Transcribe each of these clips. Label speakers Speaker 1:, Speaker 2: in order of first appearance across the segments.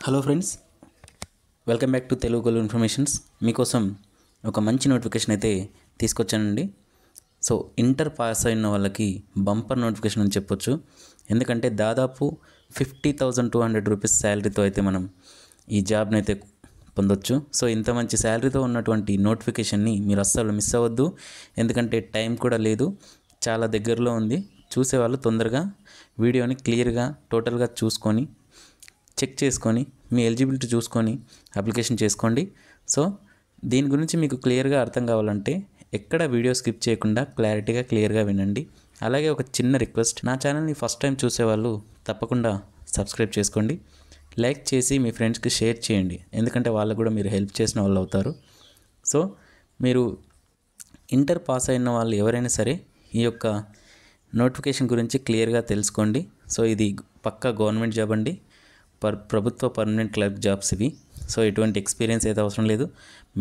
Speaker 1: Hello friends, welcome back to Telugu goal informations. మీకోసం ఒక మంచి నోటిఫికేషన్ అయితే తీసుకొచ్చానండి. సో ఇంటర్ పాస్ అయిన వాళ్ళకి బంపర్ నోటిఫికేషన్ అని చెప్పొచ్చు. ఎందుకంటే దాదాపు 50,200 రూపీస్ శాలరీతో అయితే మనం ఈ జాబ్ని అయితే పొందొచ్చు. సో ఇంత మంచి శాలరీతో ఉన్నటువంటి నోటిఫికేషన్ని మీరు అస్సలు మిస్ అవ్వద్దు. ఎందుకంటే టైం కూడా లేదు, చాలా దగ్గరలో ఉంది. చూసేవాళ్ళు తొందరగా వీడియోని క్లియర్గా టోటల్గా చూసుకొని చెక్ చేసుకొని మీ ఎలిజిబిలిటీ చూసుకొని అప్లికేషన్ చేసుకోండి. సో దీని గురించి మీకు క్లియర్గా అర్థం కావాలంటే ఎక్కడ వీడియో స్కిప్ చేయకుండా క్లియర్గా వినండి. అలాగే ఒక చిన్న రిక్వెస్ట్, నా ఛానల్ని ఫస్ట్ టైం చూసేవాళ్ళు తప్పకుండా సబ్స్క్రైబ్ చేసుకోండి, లైక్ చేసి మీ ఫ్రెండ్స్కి షేర్ చేయండి. ఎందుకంటే వాళ్ళకు కూడా మీరు హెల్ప్ చేసిన వాళ్ళు అవుతారు. సో మీరు ఇంటర్ పాస్ అయిన వాళ్ళు ఎవరైనా సరే ఈ యొక్క నోటిఫికేషన్ గురించి క్లియర్గా తెలుసుకోండి. సో ఇది పక్కా గవర్నమెంట్ జాబ్ అండి, ప్రభుత్వ పర్మనెంట్ క్లర్క్ జాబ్స్ ఇవి. సో ఎటువంటి ఎక్స్పీరియన్స్ అయితే అవసరం లేదు.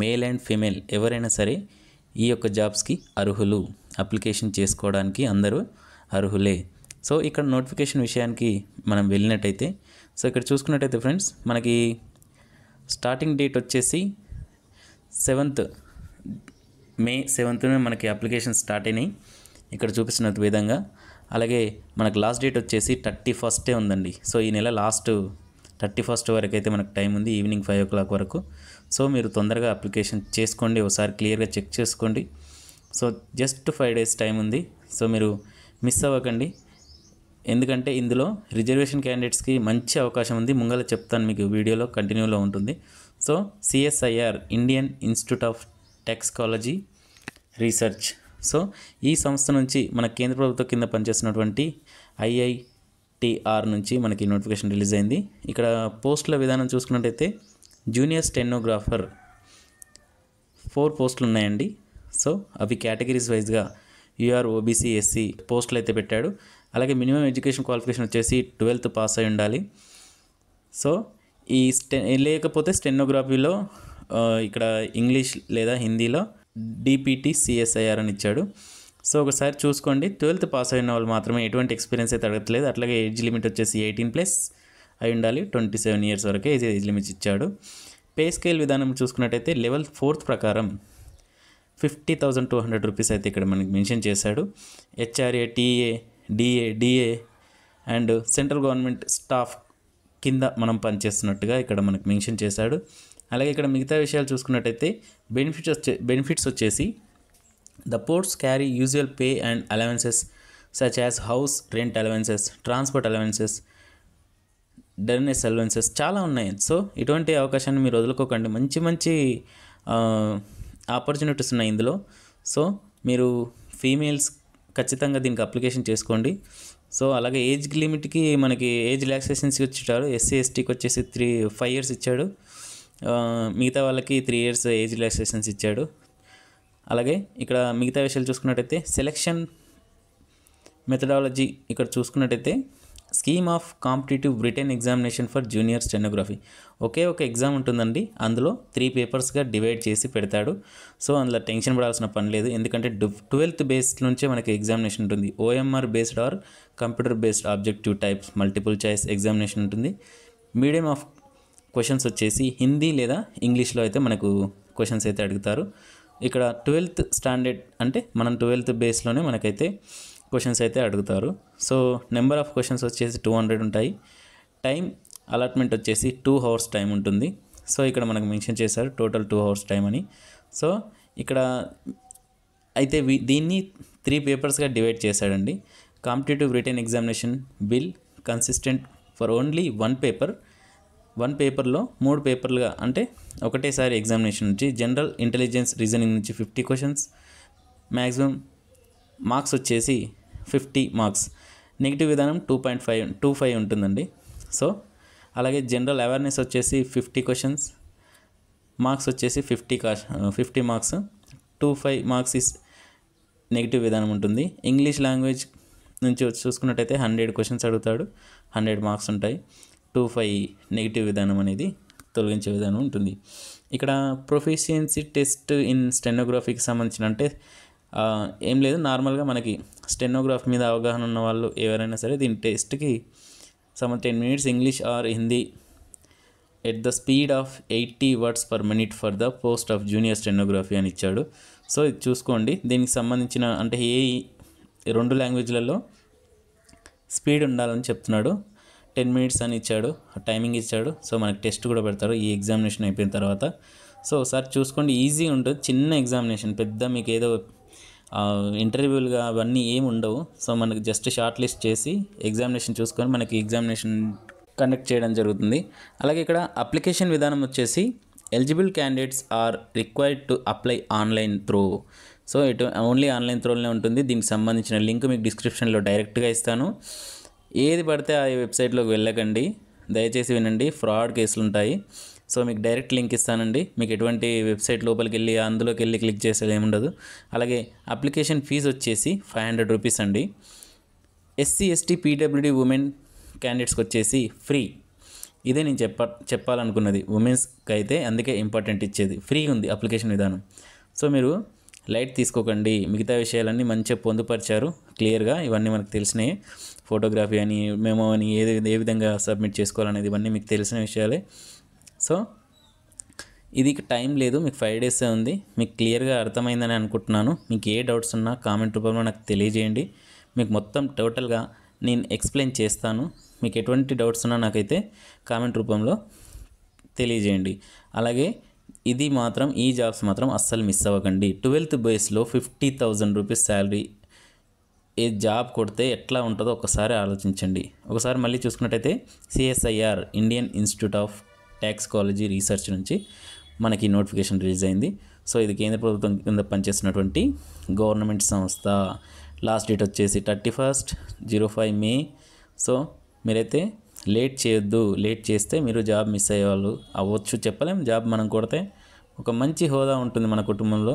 Speaker 1: మేల్ అండ్ ఫీమేల్ ఎవరైనా సరే ఈ యొక్క జాబ్స్కి అర్హులు. అప్లికేషన్ చేసుకోవడానికి అందరూ అర్హులే. సో ఇక్కడ నోటిఫికేషన్ విషయానికి మనం వెళ్ళినట్టయితే, సో ఇక్కడ చూసుకున్నట్టయితే ఫ్రెండ్స్, మనకి స్టార్టింగ్ డేట్ వచ్చేసి 7th మే 7th మనకి అప్లికేషన్ స్టార్ట్ అయినాయి ఇక్కడ చూపిస్తున్న విధంగా. అలాగే మనకు లాస్ట్ డేట్ వచ్చేసి 31 ఉందండి. సో ఈ నెల లాస్ట్ 31 వరకు అయితే మనకు టైం ఉంది, ఈవినింగ్ 5 o'clock వరకు. సో మీరు తొందరగా అప్లికేషన్ చేసుకోండి, ఒకసారి క్లియర్గా చెక్ చేసుకోండి. సో జస్ట్ 5 days టైం ఉంది. సో మీరు మిస్ అవ్వకండి, ఎందుకంటే ఇందులో రిజర్వేషన్ క్యాండిడేట్స్కి మంచి అవకాశం ఉంది. ముంగల చెప్తాను, మీకు వీడియోలో కంటిన్యూలో ఉంటుంది. So CSIR Indian institute of toxicology research, so ఈ సంస్థ నుంచి మన కేంద్ర ప్రభుత్వం కింద పనిచేస్తున్నటువంటి IITR నుంచి మనకి నోటిఫికేషన్ రిలీజ్ అయింది. ఇక్కడ పోస్టుల విధానం చూసుకున్నట్టయితే జూనియర్ స్టెనోగ్రాఫర్ 4 పోస్టులు ఉన్నాయండి. సో అవి కేటగిరీస్ వైజ్గా UR OBC SC పోస్టులు అయితే పెట్టాడు. అలాగే మినిమం ఎడ్యుకేషన్ క్వాలిఫికేషన్ వచ్చేసి 12th పాస్ అయి ఉండాలి. సో ఈ లేకపోతే స్టెనోగ్రఫీలో ఇక్కడ ఇంగ్లీష్ లేదా హిందీలో DPT CSIR అని ఇచ్చాడు. సో ఒకసారి చూసుకోండి, 12th పాస్ అయిన వాళ్ళు మాత్రమే, ఎటువంటి ఎక్స్పీరియన్స్ అయితే అడగట్లేదు. అట్లాగే ఏజ్ లిమిట్ వచ్చేసి 18+ అయి ఉండాలి, 27 years వరకే ఏజ్ లిమిట్ ఇచ్చాడు. పే స్కేల్ విధానం చూసుకున్నట్టయితే లెవెల్ 4th ప్రకారం 50,200 రూపీస్ అయితే ఇక్కడ మనకి మెన్షన్ చేశాడు. HRA, TA, DA and central government staff కింద మనం పనిచేస్తున్నట్టుగా ఇక్కడ మనకు మెన్షన్ చేశాడు. అలాగే ఇక్కడ మిగతా విషయాలు చూసుకున్నట్టయితే బెనిఫిట్స్ వచ్చేసి the posts carry usual pay and allowances such as house rent allowances, transport allowances, dearness allowances చాలా ఉన్నాయి. సో ఇటువంటి అవకాశాన్ని మీరు వదులుకోకండి, మంచి ఆపర్చునిటీస్ ఉన్నాయి ఇందులో. సో మీరు ఫీమేల్స్ ఖచ్చితంగా దీనికి అప్లికేషన్ చేసుకోండి. సో అలాగే ఏజ్ లిమిట్కి మనకి ఏజ్ రిలాక్సేషన్స్ ఇచ్చాడు. SC STకి వచ్చేసి 5 years ఇచ్చాడు, మిగతా వాళ్ళకి 3 years ఏజ్ రిలాక్సేషన్స్ ఇచ్చాడు. అలాగే ఇక్కడ మిగతా విషయాలు చూసుకున్నట్టయితే సెలెక్షన్ మెథడాలజీ ఇక్కడ చూసుకున్నట్టయితే scheme of competitive written examination for junior stenography, ఒకే ఒక ఎగ్జామ్ ఉంటుందండి. అందులో 3 పేపర్స్గా డివైడ్ చేసి పెడతాడు. సో అందులో టెన్షన్ పడాల్సిన పని లేదు, ఎందుకంటే 12th బేస్డ్ నుంచే మనకి ఎగ్జామినేషన్ ఉంటుంది. OMR based or computer based objective types multiple choice examination ఉంటుంది. మీడియం ఆఫ్ క్వశ్చన్స్ వచ్చేసి హిందీ లేదా ఇంగ్లీష్లో అయితే మనకు క్వశ్చన్స్ అయితే అడుగుతారు. ఇక్కడ 12th స్టాండర్డ్ అంటే మనం 12th బేస్లోనే మనకైతే క్వశ్చన్స్ అయితే అడుగుతారు. సో నెంబర్ ఆఫ్ క్వశ్చన్స్ వచ్చేసి 200 ఉంటాయి. టైం అలాట్మెంట్ వచ్చేసి 2 hours టైం ఉంటుంది. సో ఇక్కడ మనకు మెన్షన్ చేశారు టోటల్ 2 hours టైం అని. సో ఇక్కడ అయితే దీన్ని 3 పేపర్స్గా డివైడ్ చేశాడండి. Competitive written examination will consistent for only 1 paper. 1 పేపర్లో 3 పేపర్లుగా అంటే ఒకటేసారి ఎగ్జామినేషన్ నుంచి జనరల్ ఇంటెలిజెన్స్ రీజనింగ్ నుంచి 50 questions, మ్యాక్సిమం మార్క్స్ వచ్చేసి 50 marks. నెగిటివ్ విధానం 2.25 ఉంటుందండి. సో అలాగే జనరల్ అవేర్నెస్ వచ్చేసి 50 questions, మార్క్స్ వచ్చేసి 50 marks. 25 marks ఇస్ నెగిటివ్ విధానం ఉంటుంది. ఇంగ్లీష్ లాంగ్వేజ్ నుంచి చూసుకున్నట్టయితే 100 questions అడుగుతాడు, 100 marks ఉంటాయి. 25 నెగిటివ్ విధానం అనేది తొలగించే విధానం ఉంటుంది. ఇక్కడ ప్రొఫిషియన్సీ టెస్ట్ ఇన్ స్టెనోగ్రఫీకి సంబంధించిన అంటే ఏం లేదు, నార్మల్గా మనకి స్టెనోగ్రాఫ్ మీద అవగాహన ఉన్న వాళ్ళు ఎవరైనా సరే దీని టెస్ట్కి 10 minutes English are Hindi at the speed of 80 words per minute for the post of junior stenography అని ఇచ్చాడు. సో ఇది చూసుకోండి. దీనికి సంబంధించిన అంటే ఏ 2 లాంగ్వేజ్లలో స్పీడ్ ఉండాలని చెప్తున్నాడు. 10 మినిట్స్ అని ఇచ్చాడు, టైమింగ్ ఇచ్చాడు. సో మనకి టెస్ట్ కూడా పెడతారు ఈ ఎగ్జామినేషన్ అయిపోయిన తర్వాత. సో ఒకసారి చూసుకోండి, ఈజీ ఉంటుంది. చిన్న ఎగ్జామినేషన్, పెద్ద మీకు ఏదో ఇంటర్వ్యూలుగా అవన్నీ ఏమి ఉండవు. సో మనకి జస్ట్ షార్ట్ లిస్ట్ చేసి ఎగ్జామినేషన్ చూసుకొని మనకి ఎగ్జామినేషన్ కండక్ట్ చేయడం జరుగుతుంది. అలాగే ఇక్కడ అప్లికేషన్ విధానం వచ్చేసి eligible candidates are required to apply online through. So ఇటు ఓన్లీ ఆన్లైన్ త్రోలోనే ఉంటుంది. దీనికి సంబంధించిన లింక్ మీకు డిస్క్రిప్షన్లో డైరెక్ట్గా ఇస్తాను. ఏది పడితే ఆ వెబ్సైట్లోకి వెళ్ళకండి, దయచేసి వినండి, ఫ్రాడ్ కేసులు ఉంటాయి. సో మీకు డైరెక్ట్ లింక్ ఇస్తానండి. మీకు ఎటువంటి వెబ్సైట్ లోపలికి వెళ్ళి అందులోకి వెళ్ళి క్లిక్ చేసేది ఏముండదు. అలాగే అప్లికేషన్ ఫీజు వచ్చేసి 500 రూపీస్ అండి. ఎస్సీ ఎస్టీ పీడబ్ల్యూడీ ఉమెన్ క్యాండిడేట్స్కి వచ్చేసి ఫ్రీ. ఇదే నేను చెప్పాలనుకున్నది ఉమెన్స్కి అయితే, అందుకే ఇంపార్టెంట్ ఇచ్చేది. ఫ్రీ ఉంది అప్లికేషన్ విధానం. సో మీరు లైట్ తీసుకోకండి. మిగతా విషయాలన్నీ మంచిగా పొందుపరిచారు క్లియర్గా. ఇవన్నీ మనకు తెలిసినాయి. ఫోటోగ్రఫీ అని, మెమో అని, ఏ విధంగా సబ్మిట్ చేసుకోవాలనేది ఇవన్నీ మీకు తెలిసిన విషయాలే. సో ఇది టైం లేదు, మీకు 5 డేసే ఉంది. మీకు క్లియర్గా అర్థమైందని అనుకుంటున్నాను. మీకు ఏ డౌట్స్ ఉన్నా కామెంట్ రూపంలో నాకు తెలియజేయండి. మీకు మొత్తం టోటల్గా నేను ఎక్స్ప్లెయిన్ చేస్తాను. మీకు ఎటువంటి డౌట్స్ ఉన్నా నాకైతే కామెంట్ రూపంలో తెలియజేయండి. అలాగే ఇది మాత్రం, ఈ జాబ్స్ మాత్రం అస్సలు మిస్ అవ్వకండి. 12th బేస్లో 50,000 రూపీస్ శాలరీ. ఏ జాబ్ కొడితే ఎట్లా ఉంటుందో ఒకసారి ఆలోచించండి. ఒకసారి మళ్ళీ చూసుకున్నట్టయితే CSIR Indian institute of toxicology research నుంచి మనకి నోటిఫికేషన్ రిలీజ్ అయింది. సో ఇది కేంద్ర ప్రభుత్వం కింద పనిచేస్తున్నటువంటి గవర్నమెంట్ సంస్థ. లాస్ట్ డేట్ వచ్చేసి 31/05 మే. సో మీరైతే లేట్ చేయొద్దు. లేట్ చేస్తే మీరు జాబ్ మిస్ అయ్యేవాళ్ళు అవ్వచ్చు, చెప్పలేం. జాబ్ మనం కొడితే ఒక మంచి హోదా ఉంటుంది మన కుటుంబంలో.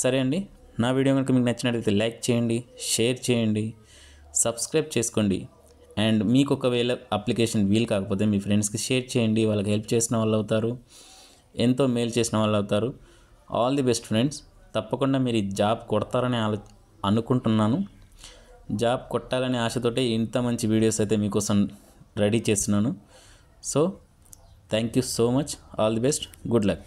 Speaker 1: సరే అండి, నా వీడియో కనుక మీకు నచ్చినట్లయితే లైక్ చేయండి, షేర్ చేయండి, సబ్స్క్రైబ్ చేసుకోండి. అండ్ మీకు ఒకవేళ అప్లికేషన్ వీలు కాకపోతే మీ ఫ్రెండ్స్కి షేర్ చేయండి. వాళ్ళకి హెల్ప్ చేసిన వాళ్ళు అవుతారు, ఎంతో మేలు చేసిన వాళ్ళు అవుతారు. All the best friends. తప్పకుండా మీరు ఈ జాబ్ కొడతారని అనుకుంటున్నాను. జాబ్ కొట్టాలనే ఆశతోటే ఇంత మంచి వీడియోస్ అయితే మీకోసం రెడీ చేస్తున్నాను. So thank you so much. All the best. Good luck.